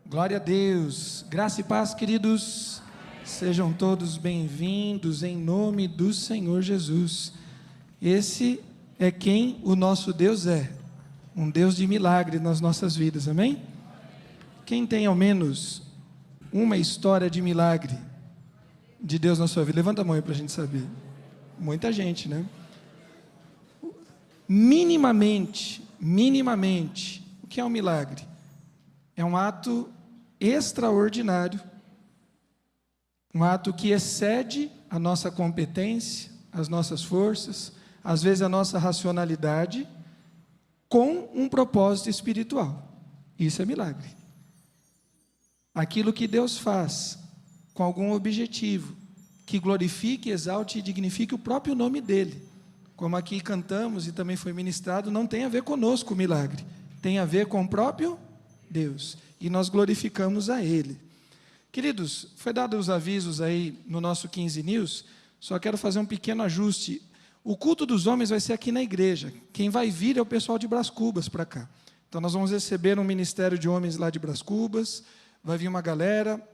Glória a Deus, graça e paz, queridos, sejam todos bem-vindos em nome do Senhor Jesus. Esse é quem o nosso Deus é, um Deus de milagre nas nossas vidas, amém? Quem tem ao menos uma história de milagre de Deus na sua vida? Levanta a mão aí para a gente saber. Muita gente, né? Minimamente, o que é um milagre? É um ato extraordinário, um ato que excede a nossa competência, as nossas forças, às vezes a nossa racionalidade, com um propósito espiritual. Isso é milagre. Aquilo que Deus faz com algum objetivo, que glorifique, exalte e dignifique o próprio nome dEle. Como aqui cantamos e também foi ministrado, não tem a ver conosco o milagre, tem a ver com o próprio Deus, e nós glorificamos a Ele. Queridos, foi dado os avisos aí no nosso 15 News, só quero fazer um pequeno ajuste. O culto dos homens vai ser aqui na igreja, quem vai vir é o pessoal de Brás Cubas para cá. Então nós vamos receber um ministério de homens lá de Brás Cubas, vai vir uma galera,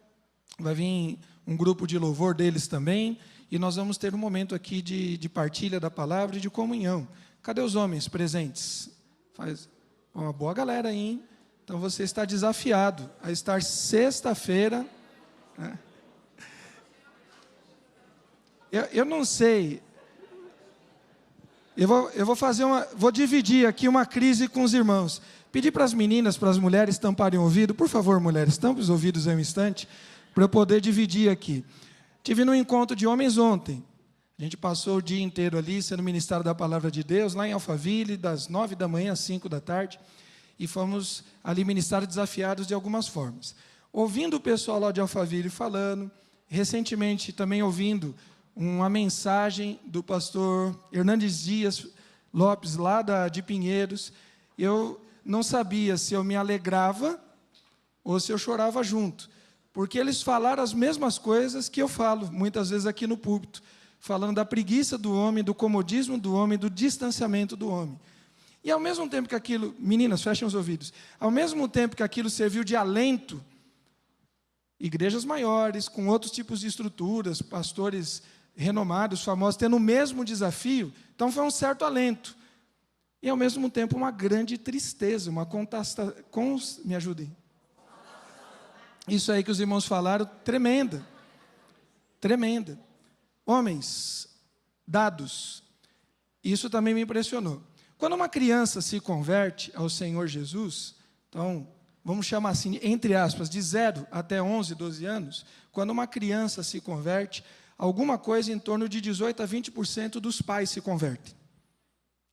vai vir um grupo de louvor deles também, e nós vamos ter um momento aqui de partilha da palavra e de comunhão. Cadê os homens presentes? Faz uma boa galera aí, hein? Então você está desafiado a estar sexta-feira, né? Eu não sei, vou dividir aqui uma crise com os irmãos. Pedir para as meninas, para as mulheres tamparem o ouvido, por favor, mulheres, tampem os ouvidos aí um instante, para eu poder dividir aqui. Tive num encontro de homens ontem, a gente passou o dia inteiro ali, sendo ministrado da palavra de Deus, lá em Alphaville, das 9 da manhã às 5 da tarde, e fomos ali ministrar desafiados de algumas formas. Ouvindo o pessoal lá de Alphaville falando, recentemente também ouvindo uma mensagem do pastor Hernandes Dias Lopes, lá de Pinheiros, eu não sabia se eu me alegrava ou se eu chorava junto, porque eles falaram as mesmas coisas que eu falo, muitas vezes aqui no púlpito, falando da preguiça do homem, do comodismo do homem, do distanciamento do homem. E ao mesmo tempo que aquilo, meninas, fechem os ouvidos, ao mesmo tempo que aquilo serviu de alento, igrejas maiores, com outros tipos de estruturas, pastores renomados, famosos, tendo o mesmo desafio, então foi um certo alento. E ao mesmo tempo uma grande tristeza, me ajudem. Isso aí que os irmãos falaram, tremenda. Homens, dados, isso também me impressionou. Quando uma criança se converte ao Senhor Jesus, então, vamos chamar assim, entre aspas, de 0 até 11, 12 anos, quando uma criança se converte, alguma coisa em torno de 18 a 20% dos pais se convertem.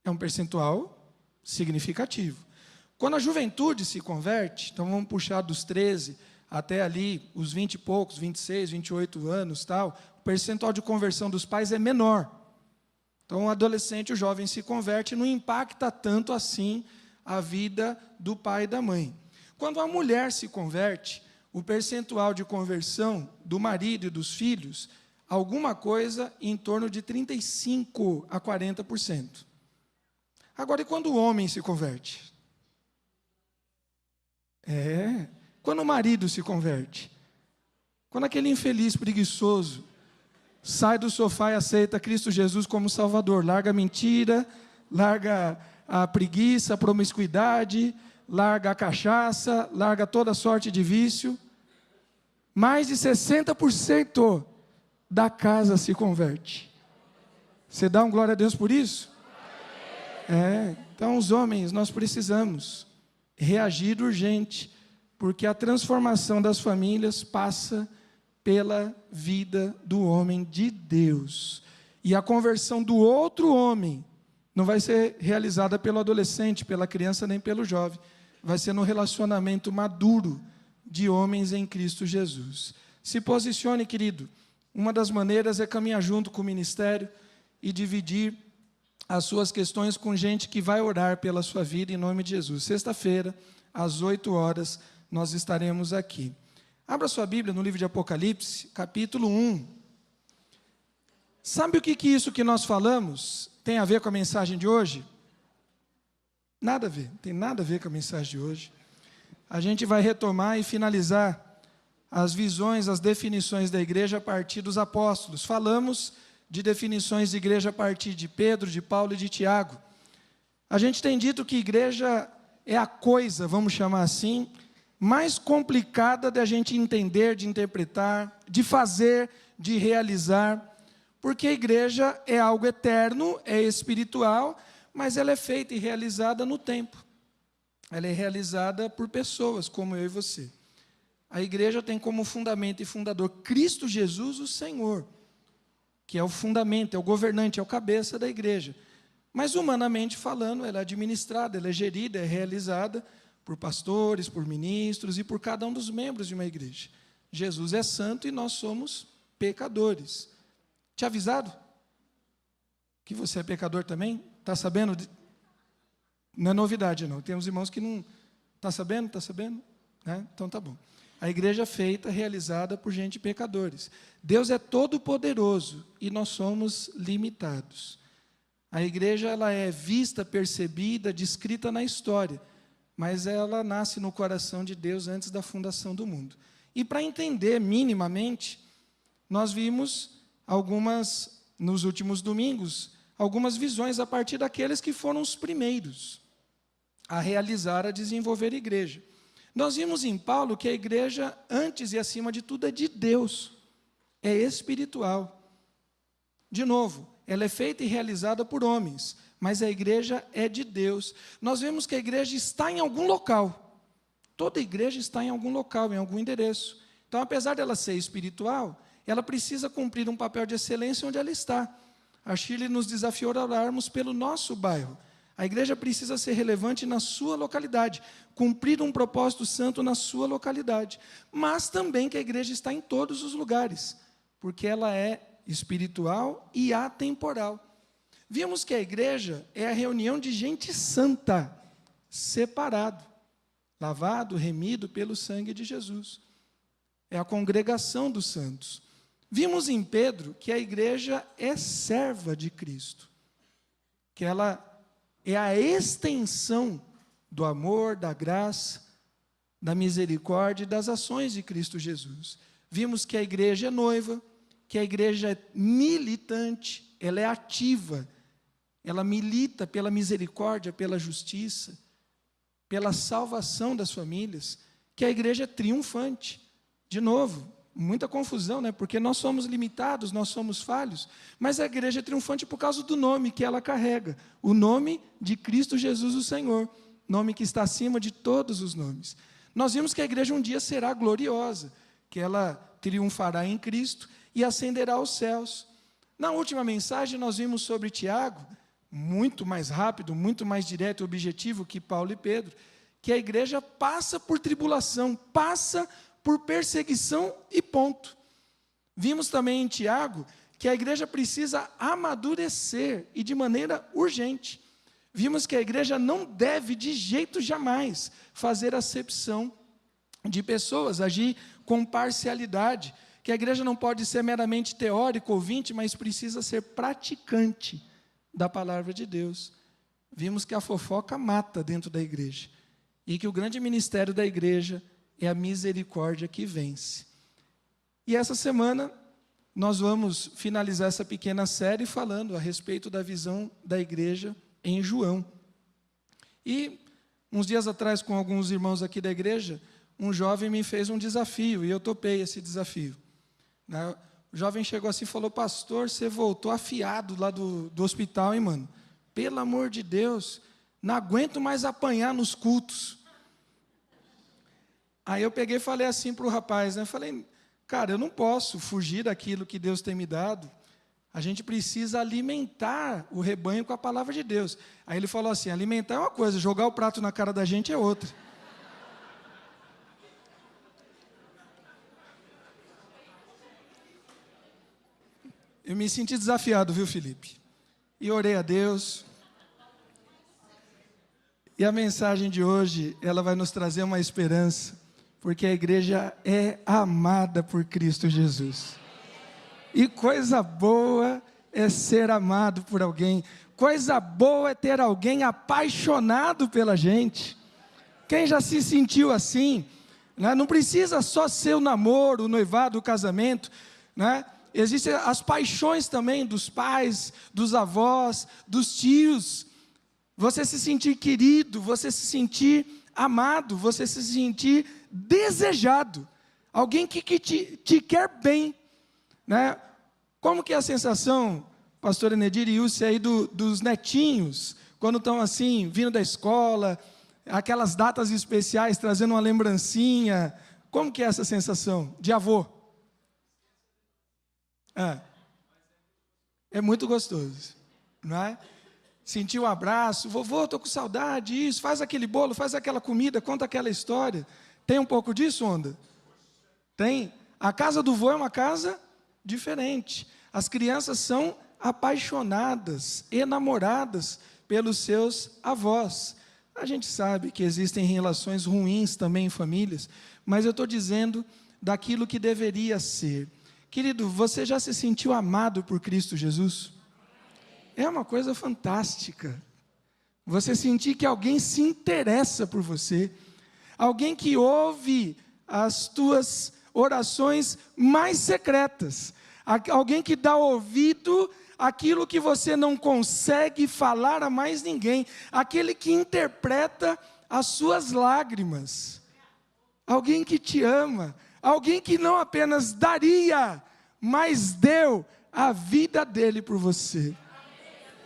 É um percentual significativo. Quando a juventude se converte, então vamos puxar dos 13 até ali os 20 e poucos, 26, 28 anos, tal, o percentual de conversão dos pais é menor. Então, o adolescente, o jovem se converte, não impacta tanto assim a vida do pai e da mãe. Quando a mulher se converte, o percentual de conversão do marido e dos filhos, alguma coisa em torno de 35% a 40%. Agora, e quando o homem se converte? Quando o marido se converte? Quando aquele infeliz preguiçoso sai do sofá e aceita Cristo Jesus como Salvador, larga a mentira, larga a preguiça, a promiscuidade, larga a cachaça, larga toda sorte de vício, mais de 60% da casa se converte. Você dá um glória a Deus por isso? Então os homens, nós precisamos reagir urgente, porque a transformação das famílias passa pela vida do homem de Deus. E a conversão do outro homem não vai ser realizada pelo adolescente, pela criança, nem pelo jovem. Vai ser no relacionamento maduro de homens em Cristo Jesus. Se posicione, querido. Uma das maneiras é caminhar junto com o ministério e dividir as suas questões com gente que vai orar pela sua vida em nome de Jesus. Sexta-feira, às 8 horas, nós estaremos aqui. Abra sua Bíblia no livro de Apocalipse, capítulo 1. Sabe o que isso que nós falamos tem a ver com a mensagem de hoje? Nada a ver, não tem nada a ver com a mensagem de hoje. a gente vai retomar e finalizar as visões, as definições da igreja a partir dos apóstolos. Falamos de definições de igreja a partir de Pedro, de Paulo e de Tiago. A gente tem dito que igreja é a coisa, vamos chamar assim, mais complicada de a gente entender, de interpretar, de fazer, de realizar, porque a igreja é algo eterno, é espiritual, mas ela é feita e realizada no tempo. Ela é realizada por pessoas como eu e você. A igreja tem como fundamento e fundador Cristo Jesus, o Senhor, que é o fundamento, é o governante, é o cabeça da igreja. Mas humanamente falando, ela é administrada, ela é gerida, é realizada por pastores, por ministros e por cada um dos membros de uma igreja. Jesus é santo e nós somos pecadores. Te avisado? Que você é pecador também? Está sabendo? Não é novidade, não. Tem uns irmãos que não... Está sabendo? Está sabendo? Então tá bom. A igreja é feita, realizada por gente pecadores. Deus é todo poderoso e nós somos limitados. A igreja ela é vista, percebida, descrita na história, mas ela nasce no coração de Deus antes da fundação do mundo. E para entender minimamente, nós vimos nos últimos domingos, algumas visões a partir daqueles que foram os primeiros a realizar, a desenvolver a igreja. Nós vimos em Paulo que a igreja, antes e acima de tudo, é de Deus, é espiritual. De novo, ela é feita e realizada por homens, mas a igreja é de Deus. Nós vemos que a igreja está em algum local. Toda igreja está em algum local, em algum endereço. Então, apesar dela ser espiritual, ela precisa cumprir um papel de excelência onde ela está. A Shirley nos desafiou a orarmos pelo nosso bairro. A igreja precisa ser relevante na sua localidade, cumprir um propósito santo na sua localidade. Mas também que a igreja está em todos os lugares, porque ela é espiritual e atemporal. Vimos que a igreja é a reunião de gente santa, separado, lavado, remido pelo sangue de Jesus. É a congregação dos santos. Vimos em Pedro que a igreja é serva de Cristo, que ela é a extensão do amor, da graça, da misericórdia e das ações de Cristo Jesus. Vimos que a igreja é noiva, que a igreja é militante, ela é ativa, ela milita pela misericórdia, pela justiça, pela salvação das famílias, que a igreja é triunfante. De novo, muita confusão, né? Porque nós somos limitados, nós somos falhos, mas a igreja é triunfante por causa do nome que ela carrega, o nome de Cristo Jesus o Senhor, nome que está acima de todos os nomes. Nós vimos que a igreja um dia será gloriosa, que ela triunfará em Cristo e ascenderá aos céus. Na última mensagem nós vimos sobre Tiago, muito mais rápido, muito mais direto e objetivo que Paulo e Pedro, que a igreja passa por tribulação, passa por perseguição e ponto. Vimos também em Tiago que a igreja precisa amadurecer e de maneira urgente. Vimos que a igreja não deve de jeito jamais fazer acepção de pessoas, agir com parcialidade, que a igreja não pode ser meramente teórico, ouvinte, mas precisa ser praticante da palavra de Deus. Vimos que a fofoca mata dentro da igreja e que o grande ministério da igreja é a misericórdia que vence. E essa semana nós vamos finalizar essa pequena série falando a respeito da visão da igreja em João. E uns dias atrás, com alguns irmãos aqui da igreja, um jovem me fez um desafio, e eu topei esse desafio. O jovem chegou assim e falou: pastor, você voltou afiado lá do hospital, hein, mano? Pelo amor de Deus, não aguento mais apanhar nos cultos. Aí eu peguei e falei assim para o rapaz, né? Falei, cara, eu não posso fugir daquilo que Deus tem me dado. A gente precisa alimentar o rebanho com a palavra de Deus. Aí ele falou assim, alimentar é uma coisa, jogar o prato na cara da gente é outra. Eu me senti desafiado, viu, Felipe? E orei a Deus. E a mensagem de hoje, ela vai nos trazer uma esperança, porque a igreja é amada por Cristo Jesus. E coisa boa é ser amado por alguém. Coisa boa é ter alguém apaixonado pela gente. Quem já se sentiu assim, né? Não precisa só ser o namoro, o noivado, o casamento, né? Existem as paixões também dos pais, dos avós, dos tios. Você se sentir querido, você se sentir amado, você se sentir desejado. Alguém que te quer bem, né? Como que é a sensação, pastor Enedir e Ilse, aí dos netinhos, quando estão assim, vindo da escola, aquelas datas especiais, trazendo uma lembrancinha. Como que é essa sensação de avô? É muito gostoso, não é? Sentir o abraço, vovô, estou com saudade, isso, faz aquele bolo, faz aquela comida, conta aquela história. Tem um pouco disso, Onda? Tem. A casa do vô é uma casa diferente. As crianças são apaixonadas, enamoradas pelos seus avós. A gente sabe que existem relações ruins também em famílias, mas eu estou dizendo daquilo que deveria ser. Querido, você já se sentiu amado por Cristo Jesus? É uma coisa fantástica. Você sentir que alguém se interessa por você, alguém que ouve as tuas orações mais secretas, alguém que dá ouvido àquilo que você não consegue falar a mais ninguém, aquele que interpreta as suas lágrimas, alguém que te ama, alguém que não apenas daria, mas deu a vida dele por você.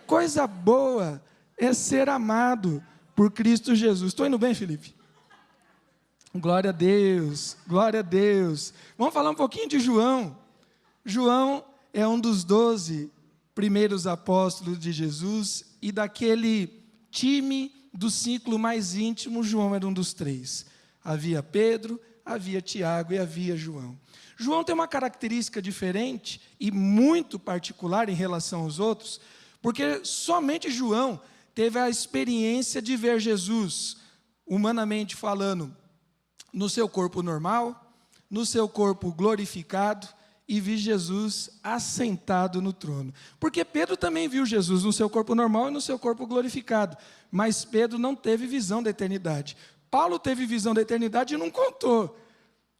Coisa boa é ser amado por Cristo Jesus. Estou indo bem, Felipe? Glória a Deus, glória a Deus. Vamos falar um pouquinho de João. João é um dos 12 primeiros apóstolos de Jesus, e daquele time do ciclo mais íntimo, João era um dos 3. Havia Pedro, havia Tiago e havia João. João tem uma característica diferente e muito particular em relação aos outros, porque somente João teve a experiência de ver Jesus, humanamente falando, no seu corpo normal, no seu corpo glorificado, e vi Jesus assentado no trono. Porque Pedro também viu Jesus no seu corpo normal e no seu corpo glorificado, mas Pedro não teve visão da eternidade. Paulo teve visão da eternidade e não contou,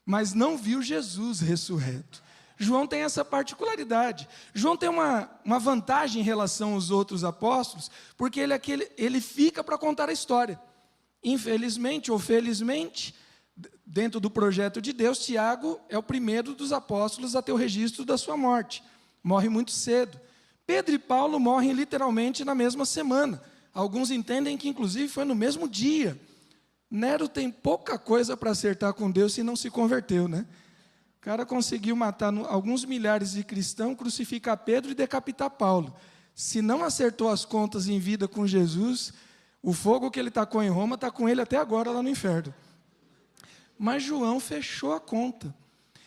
mas não viu Jesus ressurreto. João tem essa particularidade. João tem uma vantagem em relação aos outros apóstolos, porque ele fica para contar a história. Infelizmente ou felizmente, dentro do projeto de Deus, Tiago é o primeiro dos apóstolos a ter o registro da sua morte. Morre muito cedo. Pedro e Paulo morrem literalmente na mesma semana. Alguns entendem que inclusive foi no mesmo dia. Nero tem pouca coisa para acertar com Deus se não se converteu, né? O cara conseguiu matar alguns milhares de cristãos, crucificar Pedro e decapitar Paulo. Se não acertou as contas em vida com Jesus, o fogo que ele tacou em Roma está com ele até agora lá no inferno. Mas João fechou a conta.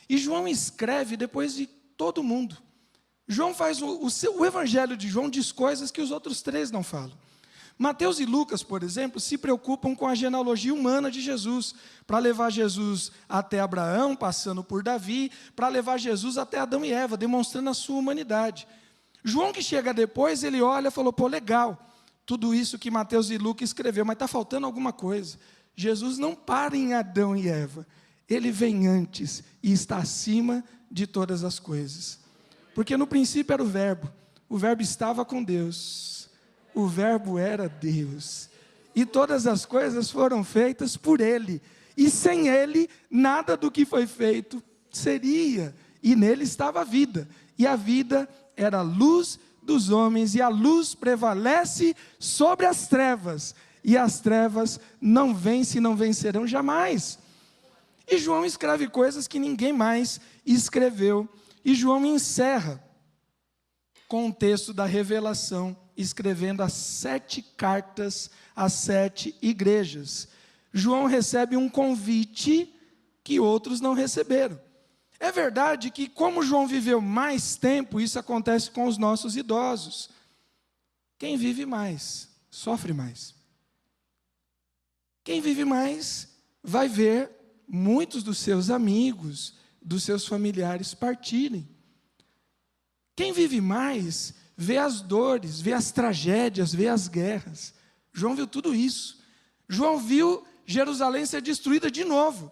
E João escreve depois de todo mundo. João faz o evangelho de João diz coisas que os outros 3 não falam. Mateus e Lucas, por exemplo, se preocupam com a genealogia humana de Jesus, para levar Jesus até Abraão, passando por Davi, para levar Jesus até Adão e Eva, demonstrando a sua humanidade. João, que chega depois, ele olha e falou, pô, legal, tudo isso que Mateus e Lucas escreveu, mas está faltando alguma coisa. Jesus não para em Adão e Eva, ele vem antes e está acima de todas as coisas. Porque no princípio era o verbo estava com Deus, o verbo era Deus, e todas as coisas foram feitas por ele, e sem ele, nada do que foi feito seria, e nele estava a vida, e a vida era a luz dos homens, e a luz prevalece sobre as trevas, e as trevas não vencem, não vencerão jamais. E João escreve coisas que ninguém mais escreveu, e João encerra com o texto da revelação, escrevendo as 7 cartas às 7 igrejas. João recebe um convite que outros não receberam. É verdade que, como João viveu mais tempo, isso acontece com os nossos idosos. Quem vive mais, sofre mais. Quem vive mais, vai ver muitos dos seus amigos, dos seus familiares partirem. Quem vive mais, vê as dores, vê as tragédias, vê as guerras. João viu tudo isso. João viu Jerusalém ser destruída de novo,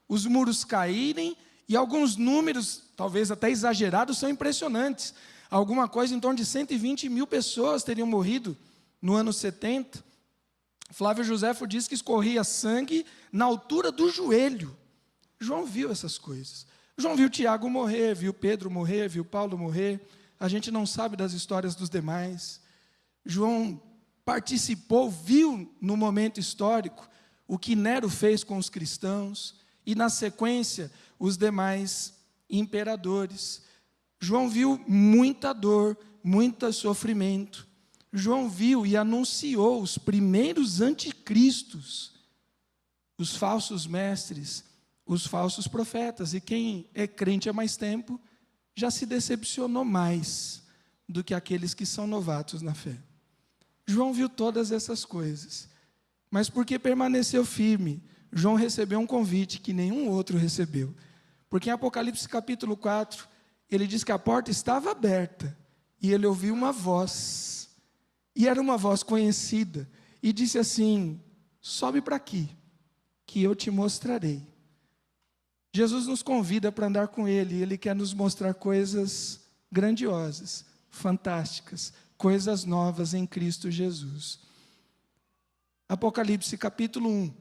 os muros caírem, e alguns números, talvez até exagerados, são impressionantes. Alguma coisa em torno de 120 mil pessoas teriam morrido no ano 70. Flávio Joséfo diz que escorria sangue na altura do joelho. João viu essas coisas. João viu Tiago morrer, viu Pedro morrer, viu Paulo morrer. A gente não sabe das histórias dos demais. João participou, viu no momento histórico o que Nero fez com os cristãos e, na sequência, os demais imperadores. João viu muita dor, muito sofrimento. João viu e anunciou os primeiros anticristos, os falsos mestres, os falsos profetas. E quem é crente há mais tempo já se decepcionou mais do que aqueles que são novatos na fé. João viu todas essas coisas, mas porque permaneceu firme, João recebeu um convite que nenhum outro recebeu. Porque em Apocalipse capítulo 4, ele diz que a porta estava aberta, e ele ouviu uma voz, e era uma voz conhecida, e disse assim: sobe para aqui, que eu te mostrarei. Jesus nos convida para andar com Ele, e Ele quer nos mostrar coisas grandiosas, fantásticas, coisas novas em Cristo Jesus. Apocalipse capítulo 1,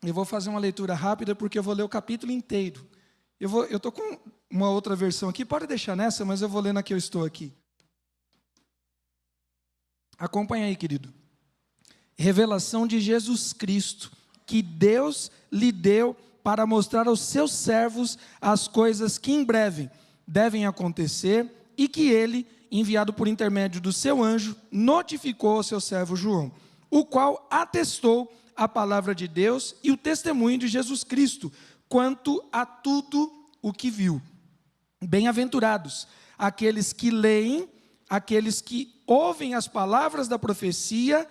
eu vou fazer uma leitura rápida, porque eu vou ler o capítulo inteiro. Eu estou com uma outra versão aqui, pode deixar nessa, mas eu vou ler na que eu estou aqui. Acompanha aí, querido. Revelação de Jesus Cristo, que Deus lhe deu para mostrar aos seus servos as coisas que em breve devem acontecer, e que ele, enviado por intermédio do seu anjo, notificou ao seu servo João, o qual atestou a palavra de Deus e o testemunho de Jesus Cristo, quanto a tudo o que viu. Bem-aventurados aqueles que leem, aqueles que ouvem as palavras da profecia.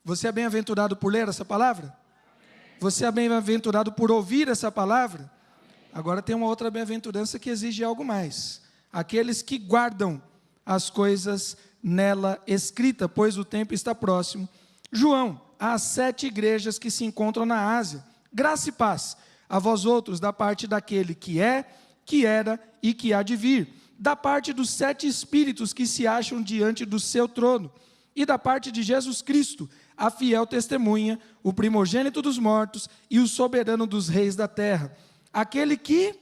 Você é bem-aventurado por ler essa palavra? Amém. Você é bem-aventurado por ouvir essa palavra? Amém. Agora tem uma outra bem-aventurança que exige algo mais. Aqueles que guardam as coisas nela escritas, pois o tempo está próximo. João, às 7 igrejas que se encontram na Ásia, graça e paz a vós outros, da parte daquele que é, que era e que há de vir, da parte dos 7 espíritos que se acham diante do seu trono, e da parte de Jesus Cristo, a fiel testemunha, o primogênito dos mortos e o soberano dos reis da terra, aquele que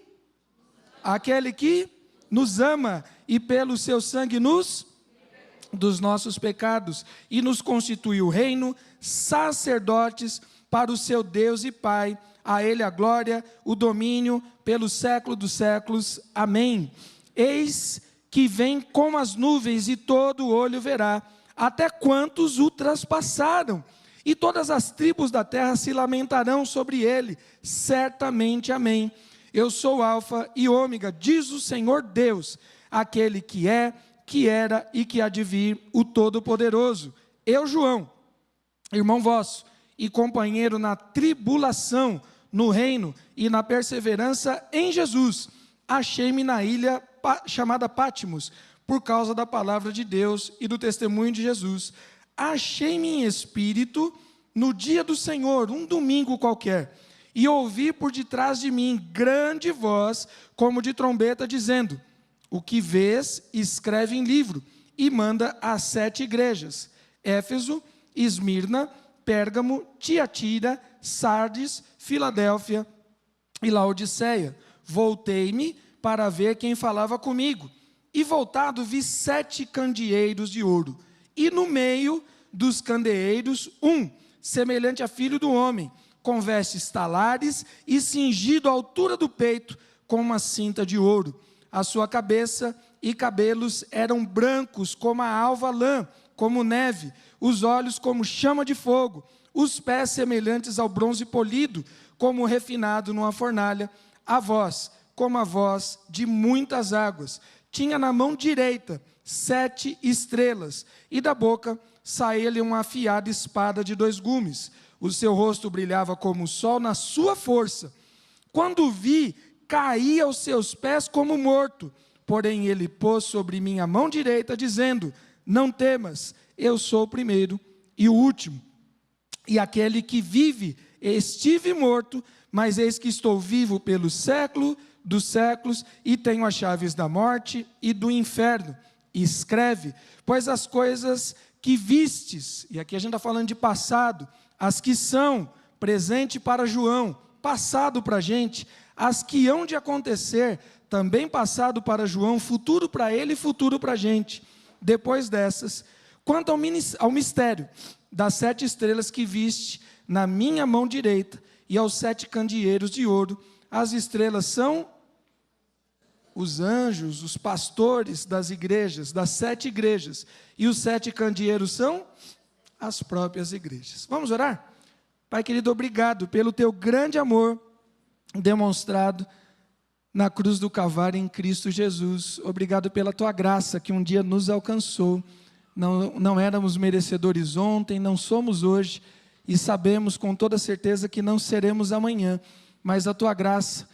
nos ama e pelo seu sangue dos nossos pecados, e nos constituiu reino, sacerdotes para o seu Deus e Pai. A Ele a glória, o domínio, pelo século dos séculos. Amém. Eis que vem como as nuvens, e todo olho verá, até quantos o traspassaram. E todas as tribos da terra se lamentarão sobre ele. Certamente, amém. Eu sou o Alfa e Ômega, diz o Senhor Deus, aquele que é, que era e que há de vir, o Todo-Poderoso. Eu, João, irmão vosso e companheiro na tribulação, no reino e na perseverança em Jesus, achei-me na ilha chamada Pátimos, por causa da palavra de Deus e do testemunho de Jesus. Achei-me em espírito no dia do Senhor, um domingo qualquer, e ouvi por detrás de mim grande voz, como de trombeta, dizendo: o que vês, escreve em livro, e manda às 7 igrejas: Éfeso, Esmirna, Pérgamo, Tiatira, Sardes, Filadélfia e Laodiceia. Voltei-me para ver quem falava comigo, e voltado vi 7 candeeiros de ouro, e no meio dos candeeiros semelhante a filho do homem, com vestes talares e cingido à altura do peito com uma cinta de ouro. A sua cabeça e cabelos eram brancos como a alva lã, como neve, os olhos como chama de fogo, os pés semelhantes ao bronze polido, como refinado numa fornalha, a voz como a voz de muitas águas. Tinha na mão direita 7 estrelas, e da boca saía-lhe uma afiada espada de 2 gumes. O seu rosto brilhava como o sol na sua força. Quando vi, caí aos seus pés como morto. Porém ele pôs sobre mim a mão direita, dizendo: não temas, eu sou o primeiro e o último. e aquele que vive, estive morto, mas eis que estou vivo pelo século dos séculos, e tenho as chaves da morte e do inferno. E escreve, pois as coisas que vistes, e aqui a gente está falando de passado, as que são, presente para João, passado para a gente, as que hão de acontecer, também passado para João, futuro para ele e futuro para a gente. Depois dessas, quanto ao mistério das 7 estrelas que viste na minha mão direita, e aos 7 candeeiros de ouro, as estrelas são os anjos, os pastores das igrejas, das 7 igrejas, e os 7 candeeiros são as próprias igrejas. Vamos orar? Pai querido, obrigado pelo teu grande amor demonstrado na cruz do Calvário em Cristo Jesus. Obrigado pela tua graça que um dia nos alcançou. Não éramos merecedores ontem, não somos hoje, e sabemos com toda certeza que não seremos amanhã, mas a tua graça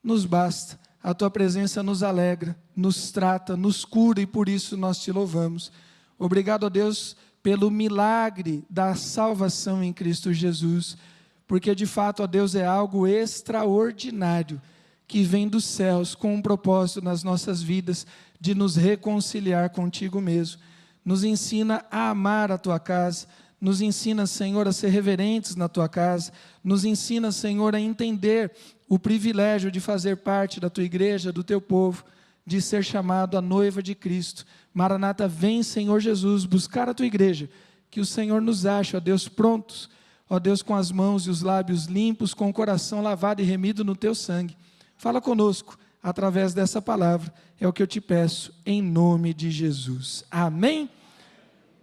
nos basta, a tua presença nos alegra, nos trata, nos cura, e por isso nós te louvamos. Obrigado a Deus pelo milagre da salvação em Cristo Jesus, porque de fato, ó Deus, é algo extraordinário, que vem dos céus com um propósito nas nossas vidas, de nos reconciliar contigo mesmo. Nos ensina a amar a tua casa, nos ensina, Senhor, a ser reverentes na tua casa, nos ensina, Senhor, a entender o privilégio de fazer parte da tua igreja, do teu povo, de ser chamado a noiva de Cristo. Maranata, vem, Senhor Jesus, buscar a tua igreja, que o Senhor nos ache, ó Deus, prontos, ó Deus, com as mãos e os lábios limpos, com o coração lavado e remido no teu sangue. Fala conosco através dessa palavra, é o que eu te peço, em nome de Jesus. Amém?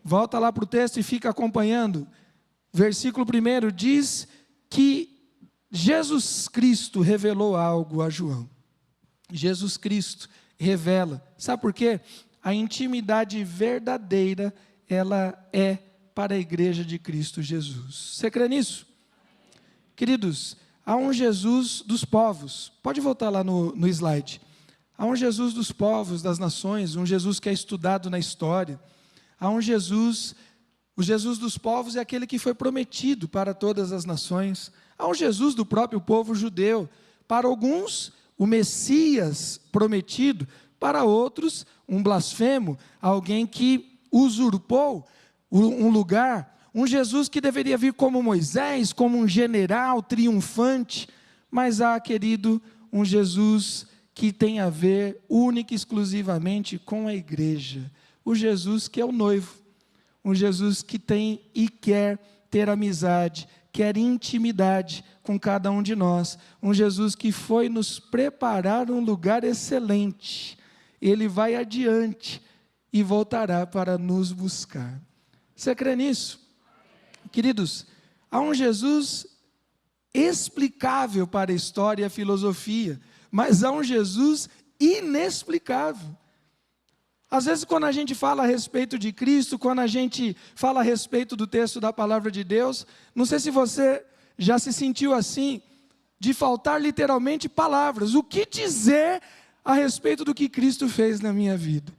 Volta lá para o texto e fica acompanhando. Versículo 1 diz que Jesus Cristo revelou algo a João. Jesus Cristo revela. Sabe por quê? A intimidade verdadeira, ela é para a igreja de Cristo Jesus. Você crê nisso? Queridos, há um Jesus dos povos. Pode voltar lá no slide. Há um Jesus dos povos, das nações, um Jesus que é estudado na história. Há um Jesus, o Jesus dos povos é aquele que foi prometido para todas as nações. Há um Jesus do próprio povo judeu. Para alguns, o Messias prometido, para outros, um blasfemo, alguém que usurpou um lugar, um Jesus que deveria vir como Moisés, como um general triunfante, mas há, querido, um Jesus que tem a ver única e exclusivamente com a igreja. O Jesus que é o noivo, um Jesus que tem e quer ter amizade, quer intimidade com cada um de nós, um Jesus que foi nos preparar um lugar excelente. Ele vai adiante e voltará para nos buscar. Você crê nisso? Queridos, há um Jesus explicável para a história e a filosofia, mas há um Jesus inexplicável. Às vezes, quando a gente fala a respeito de Cristo, quando a gente fala a respeito do texto da palavra de Deus, não sei se você já se sentiu assim, de faltar literalmente palavras. O que dizer a respeito do que Cristo fez na minha vida?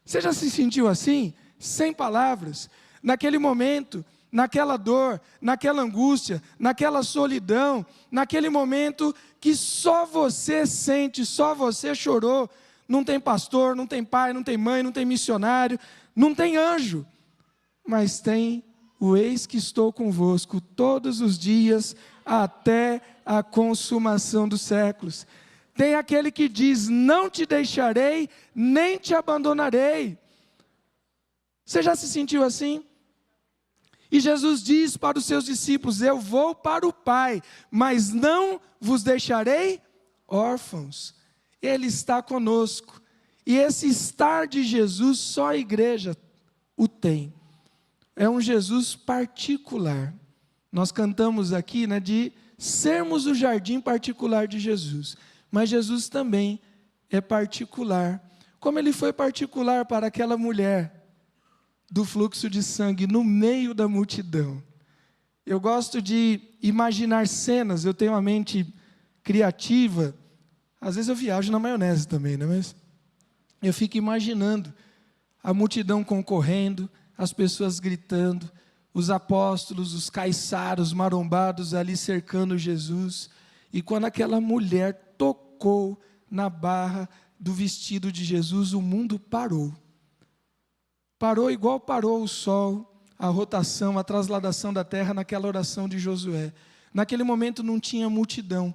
Você já se sentiu assim, sem palavras? Naquele momento, naquela dor, naquela angústia, naquela solidão, naquele momento que só você sente, só você chorou. Não tem pastor, não tem pai, não tem mãe, não tem missionário, não tem anjo, mas tem o eis que estou convosco todos os dias até a consumação dos séculos. Tem aquele que diz, não te deixarei, nem te abandonarei. Você já se sentiu assim? E Jesus diz para os seus discípulos, eu vou para o Pai, mas não vos deixarei órfãos. Ele está conosco, e esse estar de Jesus, só a igreja o tem. É um Jesus particular. Nós cantamos aqui, de sermos o jardim particular de Jesus, mas Jesus também é particular, como ele foi particular para aquela mulher do fluxo de sangue no meio da multidão. Eu gosto de imaginar cenas, eu tenho uma mente criativa. Às vezes eu viajo na maionese também, mas eu fico imaginando a multidão concorrendo, as pessoas gritando, os apóstolos, os caiçaros, marombados ali cercando Jesus. E quando aquela mulher tocou na barra do vestido de Jesus, o mundo parou. Parou igual parou o sol, a rotação, a trasladação da terra naquela oração de Josué. Naquele momento não tinha multidão.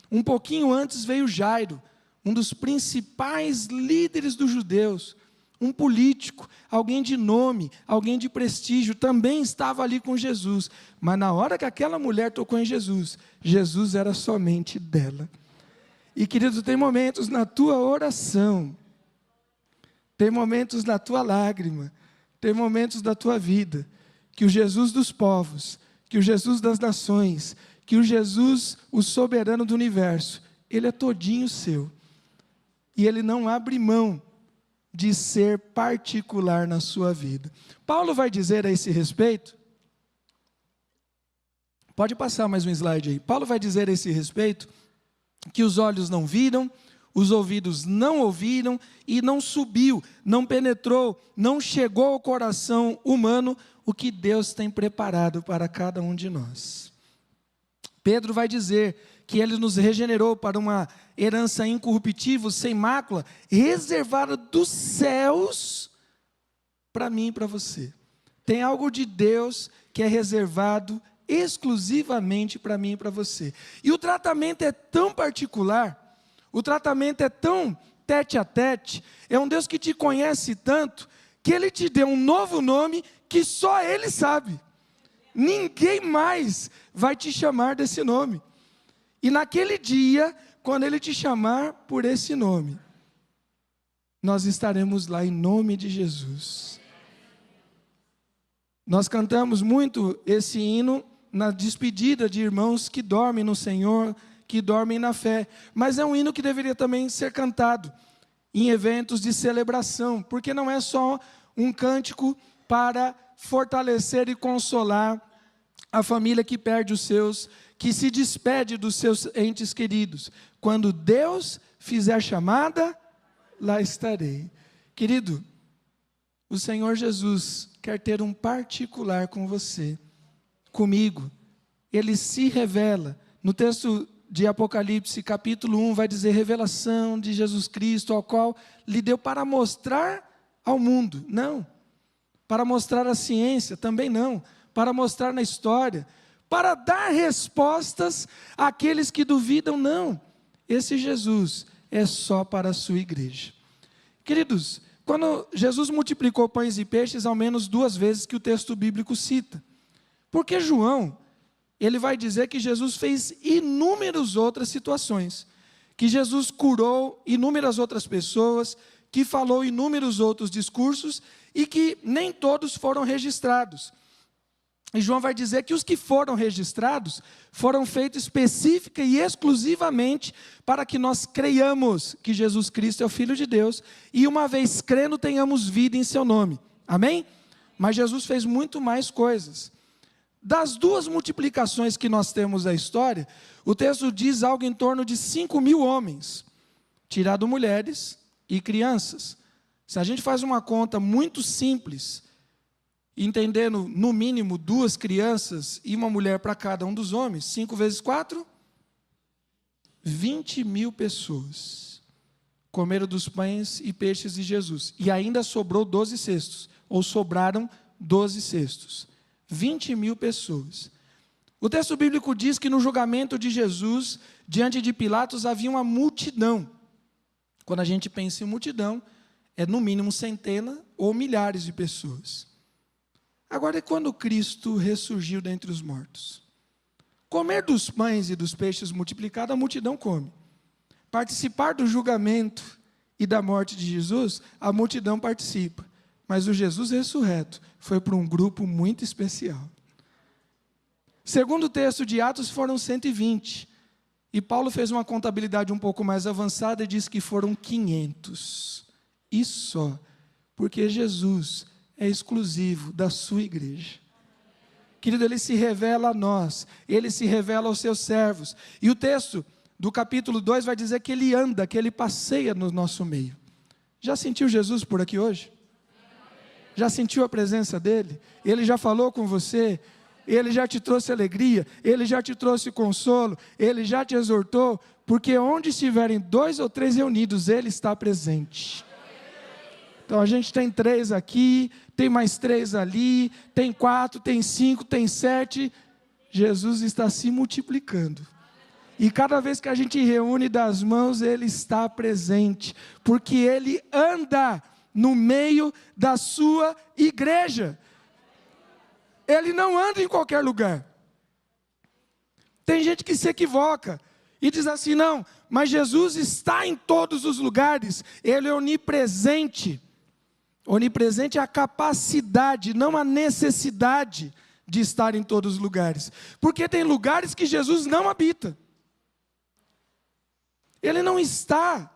Um pouquinho antes veio Jairo, um dos principais líderes dos judeus, um político, alguém de nome, alguém de prestígio, também estava ali com Jesus. Mas na hora que aquela mulher tocou em Jesus, Jesus era somente dela. E querido, tem momentos na tua oração, tem momentos na tua lágrima, tem momentos da tua vida, que o Jesus dos povos, que o Jesus das nações, que o Jesus, o soberano do universo, ele é todinho seu. E ele não abre mão de ser particular na sua vida. Paulo vai dizer a esse respeito, pode passar mais um slide aí. Paulo vai dizer a esse respeito, que os olhos não viram, os ouvidos não ouviram, e não subiu, não penetrou, não chegou ao coração humano, o que Deus tem preparado para cada um de nós. Pedro vai dizer que ele nos regenerou para uma herança incorruptível, sem mácula, reservada dos céus, para mim e para você. Tem algo de Deus que é reservado exclusivamente para mim e para você. E o tratamento é tão particular, o tratamento é tão tete a tete, é um Deus que te conhece tanto, que Ele te deu um novo nome que só Ele sabe. Ninguém mais vai te chamar desse nome. E naquele dia, quando Ele te chamar por esse nome, nós estaremos lá em nome de Jesus. Nós cantamos muito esse hino na despedida de irmãos que dormem no Senhor, que dormem na fé. Mas é um hino que deveria também ser cantado em eventos de celebração, porque não é só um cântico para fortalecer e consolar a família que perde os seus, que se despede dos seus entes queridos. Quando Deus fizer a chamada, lá estarei. Querido, o Senhor Jesus quer ter um particular com você, comigo. Ele se revela. No texto de Apocalipse, capítulo 1, vai dizer revelação de Jesus Cristo, ao qual lhe deu para mostrar ao mundo. Não. Para mostrar a ciência, também não. Para mostrar na história. Para dar respostas àqueles que duvidam, não. Esse Jesus é só para a sua igreja. Queridos, quando Jesus multiplicou pães e peixes, ao menos 2 vezes que o texto bíblico cita. Porque João, ele vai dizer que Jesus fez inúmeras outras situações. Que Jesus curou inúmeras outras pessoas, que falou inúmeros outros discursos, e que nem todos foram registrados. E João vai dizer que os que foram registrados, foram feitos específica e exclusivamente para que nós creiamos que Jesus Cristo é o Filho de Deus, e uma vez crendo, tenhamos vida em seu nome. Amém? Mas Jesus fez muito mais coisas. Das 2 multiplicações que nós temos da história, o texto diz algo em torno de 5.000 homens, tirado mulheres e crianças. Se a gente faz uma conta muito simples, entendendo no mínimo 2 crianças e uma mulher para cada um dos homens, 5 vezes 4, 20.000 pessoas comeram dos pães e peixes de Jesus. E ainda sobrou 12 cestos, ou sobraram 12 cestos. 20.000 pessoas. O texto bíblico diz que no julgamento de Jesus, diante de Pilatos, havia uma multidão. Quando a gente pensa em multidão, é no mínimo centena ou milhares de pessoas. Agora, é quando Cristo ressurgiu dentre os mortos. Comer dos pães e dos peixes multiplicados, a multidão come. Participar do julgamento e da morte de Jesus, a multidão participa. Mas o Jesus ressurreto foi para um grupo muito especial. Segundo o texto de Atos, foram 120. E Paulo fez uma contabilidade um pouco mais avançada e disse que foram 500. E só, porque Jesus é exclusivo da sua igreja. Querido, Ele se revela a nós, Ele se revela aos seus servos. E o texto do capítulo 2 vai dizer que Ele anda, que Ele passeia no nosso meio. Já sentiu Jesus por aqui hoje? Já sentiu a presença dele? Ele já falou com você? Ele já te trouxe alegria? Ele já te trouxe consolo? Ele já te exortou? Porque onde estiverem 2 ou 3 reunidos, ele está presente. Então a gente tem 3 aqui, tem mais 3 ali, tem 4, tem 5, tem 7. Jesus está se multiplicando. E cada vez que a gente reúne das mãos, ele está presente. Porque ele anda no meio da sua igreja. Ele não anda em qualquer lugar. Tem gente que se equivoca e diz assim, não, mas Jesus está em todos os lugares. Ele é onipresente. Onipresente é a capacidade, não a necessidade de estar em todos os lugares. Porque tem lugares que Jesus não habita. Ele não está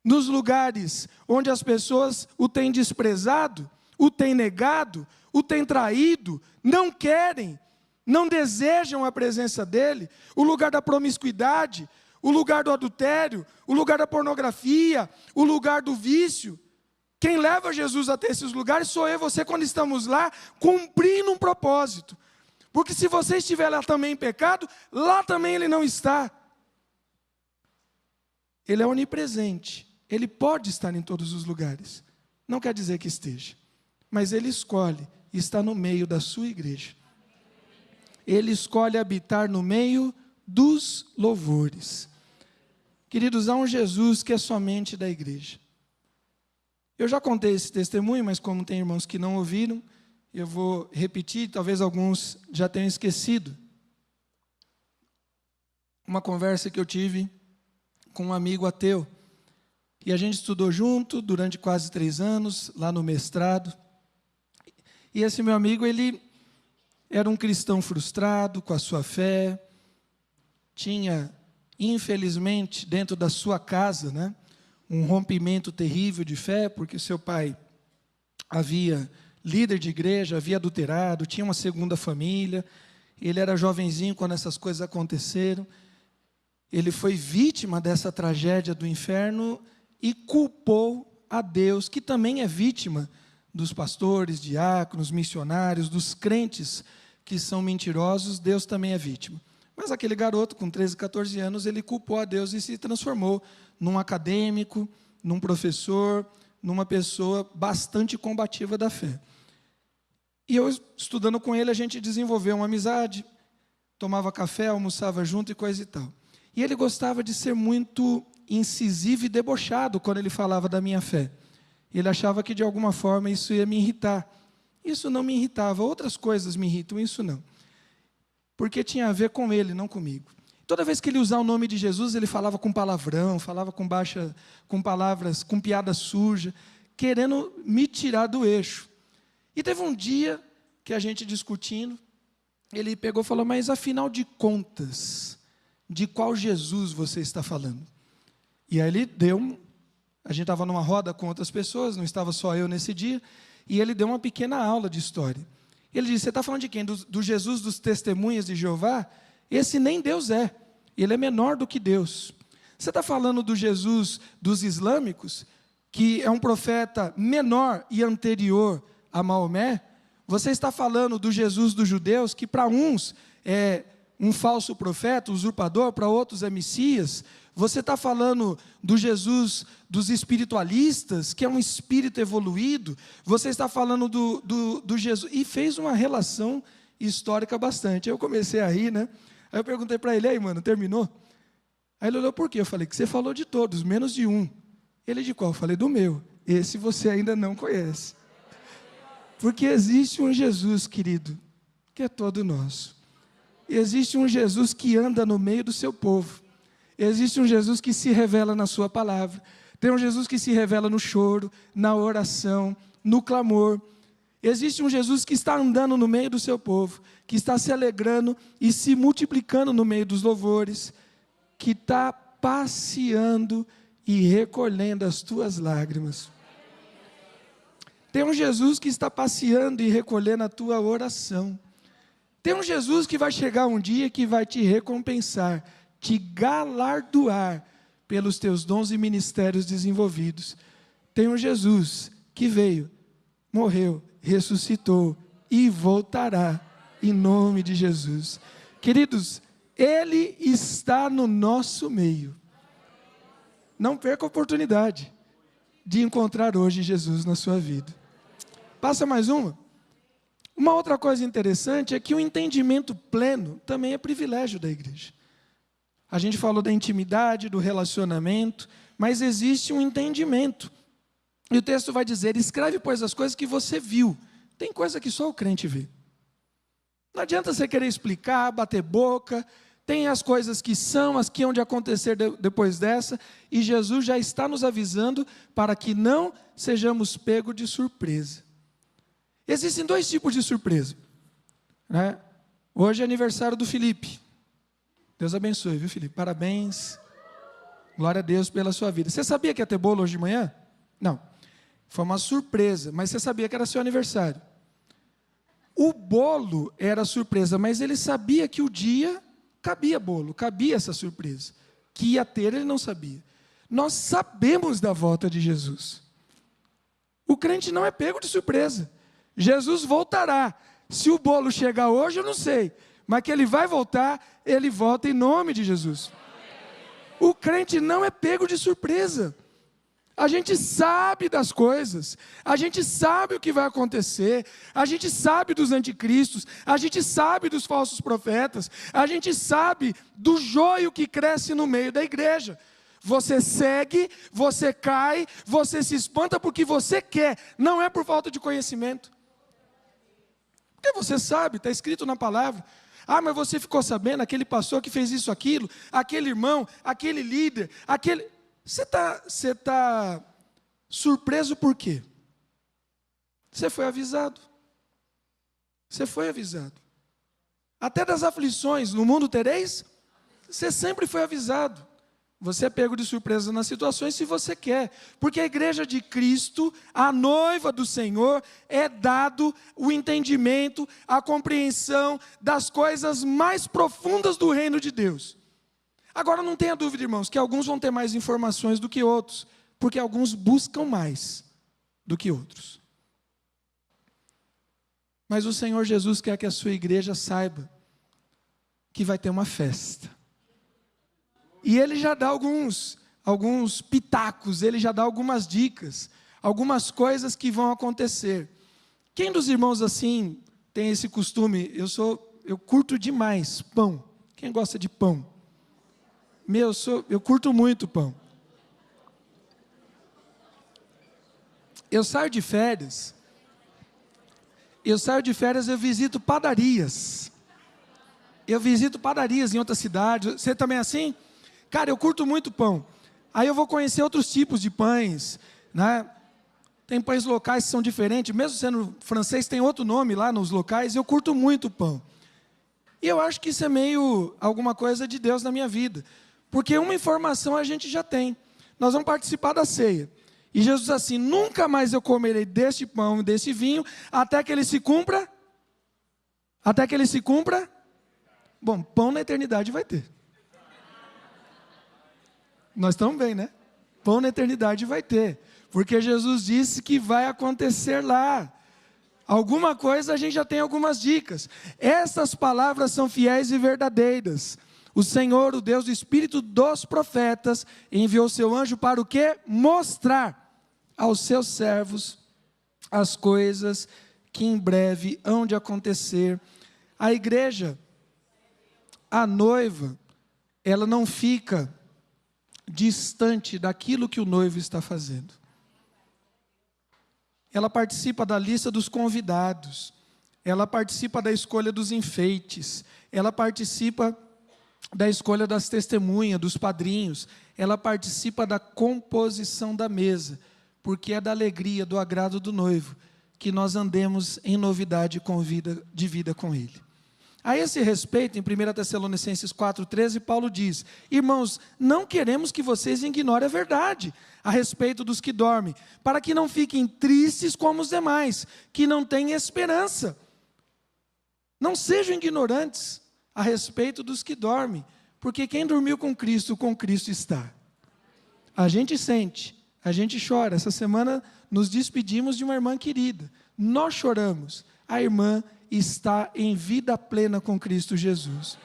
nos lugares onde as pessoas o têm desprezado, o têm negado, o têm traído, não querem, não desejam a presença dele. O lugar da promiscuidade, o lugar do adultério, o lugar da pornografia, o lugar do vício. Quem leva Jesus até esses lugares sou eu e você, quando estamos lá, cumprindo um propósito. Porque se você estiver lá também em pecado, lá também ele não está. Ele é onipresente. Ele pode estar em todos os lugares. Não quer dizer que esteja. Mas ele escolhe estar no meio da sua igreja. Ele escolhe habitar no meio dos louvores. Queridos, há um Jesus que é somente da igreja. Eu já contei esse testemunho, mas como tem irmãos que não ouviram, eu vou repetir, talvez alguns já tenham esquecido. Uma conversa que eu tive com um amigo ateu. E a gente estudou junto durante quase 3 anos, lá no mestrado. E esse meu amigo, ele era um cristão frustrado com a sua fé. Tinha, infelizmente, dentro da sua casa, né, um rompimento terrível de fé, porque seu pai havia líder de igreja, havia adulterado, tinha uma segunda família. Ele era jovenzinho quando essas coisas aconteceram. Ele foi vítima dessa tragédia do inferno e culpou a Deus, que também é vítima dos pastores, diáconos, missionários, dos crentes que são mentirosos. Deus também é vítima. Mas aquele garoto, com 13, 14 anos, ele culpou a Deus e se transformou num acadêmico, num professor, numa pessoa bastante combativa da fé. E eu, estudando com ele, a gente desenvolveu uma amizade, tomava café, almoçava junto e coisa e tal. E ele gostava de ser muito incisivo e debochado quando ele falava da minha fé. Ele achava que de alguma forma isso ia me irritar. Isso não me irritava, outras coisas me irritam, isso não. Porque tinha a ver com ele, não comigo. Toda vez que ele usava o nome de Jesus, ele falava com palavrão, falava com palavras, com piada suja, querendo me tirar do eixo. E teve um dia que a gente discutindo, ele pegou e falou, mas afinal de contas, de qual Jesus você está falando? E aí ele deu, a gente estava numa roda com outras pessoas, não estava só eu nesse dia, e ele deu uma pequena aula de história. Ele disse, você está falando de quem? Do Jesus dos testemunhas de Jeová? Esse nem Deus é, ele é menor do que Deus. Você está falando do Jesus dos islâmicos, que é um profeta menor e anterior a Maomé? Você está falando do Jesus dos judeus, que para uns é um falso profeta, usurpador, para outros é Messias? Você está falando do Jesus dos espiritualistas, que é um espírito evoluído? Você está falando do Jesus... E fez uma relação histórica bastante. Eu comecei a rir, né? Aí eu perguntei para ele, aí mano, terminou? Aí ele olhou, por quê? Eu falei, que você falou de todos, menos de um. Ele, de qual? Eu falei, do meu. Esse você ainda não conhece. Porque existe um Jesus, querido, que é todo nosso. Existe um Jesus que anda no meio do seu povo. Existe um Jesus que se revela na sua palavra. Tem um Jesus que se revela no choro, na oração, no clamor. Existe um Jesus que está andando no meio do seu povo, que está se alegrando e se multiplicando no meio dos louvores, que está passeando e recolhendo as tuas lágrimas. Tem um Jesus que está passeando e recolhendo a tua oração. Tem um Jesus que vai chegar um dia que vai te recompensar, te galardoar pelos teus dons e ministérios desenvolvidos. Tem um Jesus que veio morreu, ressuscitou e voltará, em nome de Jesus. Queridos, Ele está no nosso meio. Não perca a oportunidade de encontrar hoje Jesus na sua vida. Passa mais uma. Uma outra coisa interessante é que o entendimento pleno também é privilégio da igreja. A gente falou da intimidade, do relacionamento, mas existe um entendimento. E o texto vai dizer: escreve, pois, as coisas que você viu. Tem coisa que só o crente vê. Não adianta você querer explicar, bater boca. Tem as coisas que são, as que hão de acontecer depois dessa. E Jesus já está nos avisando para que não sejamos pegos de surpresa. Existem dois tipos de surpresa, né? Hoje é aniversário do Felipe. Deus abençoe, viu, Felipe? Parabéns. Glória a Deus pela sua vida. Você sabia que ia ter bolo hoje de manhã? Não. Foi uma surpresa, mas você sabia que era seu aniversário. O bolo era surpresa, mas ele sabia que o dia cabia bolo, cabia essa surpresa. Que ia ter, ele não sabia. Nós sabemos da volta de Jesus. O crente não é pego de surpresa. Jesus voltará. Se o bolo chegar hoje, eu não sei. Mas que ele vai voltar, ele volta em nome de Jesus. O crente não é pego de surpresa. A gente sabe das coisas. A gente sabe o que vai acontecer. A gente sabe dos anticristos. A gente sabe dos falsos profetas. A gente sabe do joio que cresce no meio da igreja. Você segue, você cai, você se espanta porque você quer. Não é por falta de conhecimento. Porque você sabe, está escrito na palavra. Ah, mas você ficou sabendo, aquele pastor que fez isso, aquilo, aquele irmão, aquele líder, aquele... Você tá surpreso por quê? Você foi avisado. Você foi avisado. Até das aflições, no mundo tereis, você sempre foi avisado. Você é pego de surpresa nas situações se você quer. Porque a igreja de Cristo, a noiva do Senhor, é dado o entendimento, a compreensão das coisas mais profundas do reino de Deus. Agora não tenha dúvida, irmãos, que alguns vão ter mais informações do que outros. Porque alguns buscam mais do que outros. Mas o Senhor Jesus quer que a sua igreja saiba que vai ter uma festa. E ele já dá alguns pitacos, ele já dá algumas dicas, algumas coisas que vão acontecer. Quem dos irmãos assim tem esse costume? Eu curto demais pão. Quem gosta de pão? Eu curto muito pão. Eu saio de férias, eu visito padarias. Eu visito padarias em outras cidades. Você também é assim? Cara, eu curto muito pão. Aí eu vou conhecer outros tipos de pães, né? Tem pães locais que são diferentes. Mesmo sendo francês, tem outro nome lá nos locais. Eu curto muito pão. E eu acho que isso é meio alguma coisa de Deus na minha vida. Porque uma informação a gente já tem. Nós vamos participar da ceia. E Jesus diz assim: nunca mais eu comerei deste pão e desse vinho, até que ele se cumpra. Até que ele se cumpra. Bom, pão na eternidade vai ter. Nós estamos bem, né? Pão na eternidade vai ter. Porque Jesus disse que vai acontecer lá. Alguma coisa a gente já tem algumas dicas. Essas palavras são fiéis e verdadeiras. O Senhor, o Deus do Espírito dos profetas, enviou seu anjo para o quê? Mostrar aos seus servos as coisas que em breve hão de acontecer. A igreja, a noiva, ela não fica distante daquilo que o noivo está fazendo. Ela participa da lista dos convidados, ela participa da escolha dos enfeites, ela participa da escolha das testemunhas, dos padrinhos, ela participa da composição da mesa, porque é da alegria, do agrado do noivo, que nós andemos em novidade de vida com ele. A esse respeito, em 1 Tessalonicenses 4,13, Paulo diz: irmãos, não queremos que vocês ignorem a verdade a respeito dos que dormem, para que não fiquem tristes como os demais, que não têm esperança. Não sejam ignorantes a respeito dos que dormem, porque quem dormiu com Cristo está. A gente sente, A gente chora. Essa semana nos despedimos de uma irmã querida. Nós choramos. A irmã está em vida plena com Cristo Jesus.